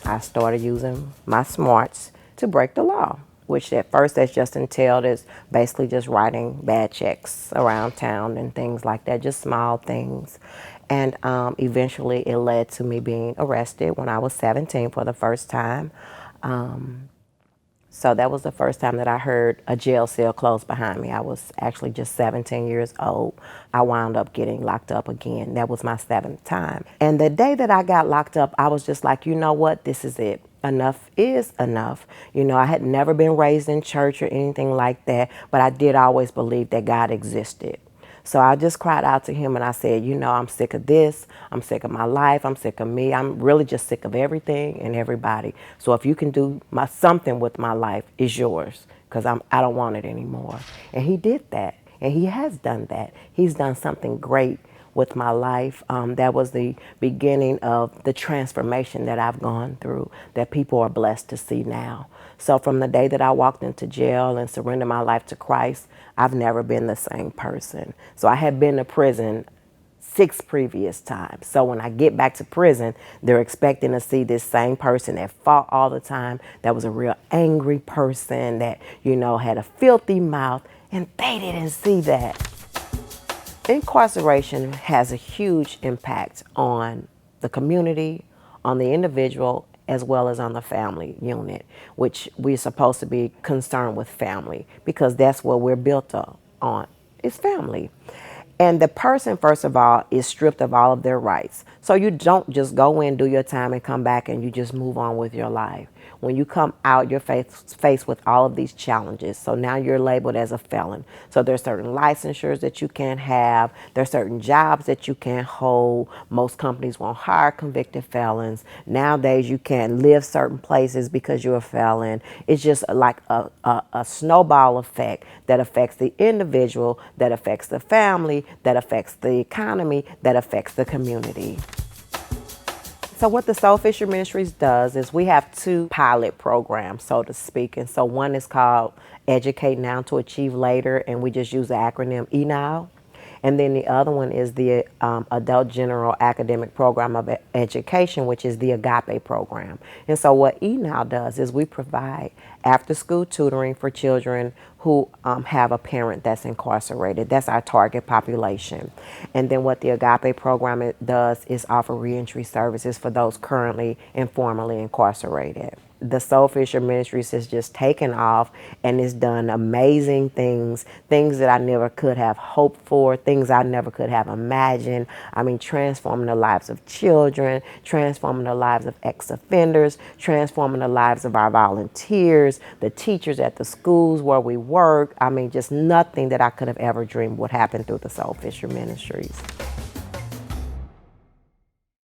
I started using my smarts to break the law, which at first that's just entailed is basically just writing bad checks around town and things like that, just small things. And eventually it led to me being arrested when I was 17 for the first time. So that was the first time that I heard a jail cell close behind me. I was actually just 17 years old. I wound up getting locked up again. That was my seventh time. And the day that I got locked up, I was just like, you know what? This is it. Enough is enough. You know, I had never been raised in church or anything like that, but I did always believe that God existed. So I just cried out to him and I said, you know, I'm sick of this. I'm sick of my life. I'm sick of me. I'm really just sick of everything and everybody. So if you can do something with my life, it's yours, because I don't want it anymore. And he did that. And he has done that. He's done something great with my life. That was the beginning of the transformation that I've gone through, that people are blessed to see now. So from the day that I walked into jail and surrendered my life to Christ, I've never been the same person. So I had been to prison 6 previous times. So when I get back to prison, they're expecting to see this same person that fought all the time, that was a real angry person, that, you know, had a filthy mouth, and they didn't see that. Incarceration has a huge impact on the community, on the individual, as well as on the family unit, which we're supposed to be concerned with family, because that's what we're built on, is family. And the person, first of all, is stripped of all of their rights. So you don't just go in, do your time, and come back and you just move on with your life. When you come out, you're faced with all of these challenges. So now you're labeled as a felon. So there's certain licensures that you can't have. There's certain jobs that you can't hold. Most companies won't hire convicted felons. Nowadays, you can't live certain places because you're a felon. It's just like a snowball effect that affects the individual, that affects the family, that affects the economy, that affects the community. So what the SoulFisher Ministries does is we have 2 pilot programs, so to speak. And so one is called Educate Now to Achieve Later, and we just use the acronym ENOW. And then the other one is the Adult General Academic Program of Education, which is the Agape program. And so what ENOW does is we provide after-school tutoring for children who have a parent that's incarcerated. That's our target population. And then what the Agape program does is offer reentry services for those currently and formerly incarcerated. The SoulFisher Ministries has just taken off and it's done amazing things that I never could have hoped for, things I never could have imagined. I mean, transforming the lives of children, transforming the lives of ex-offenders, transforming the lives of our volunteers, the teachers at the schools where we work. I mean, just nothing that I could have ever dreamed would happen through the SoulFisher Ministries.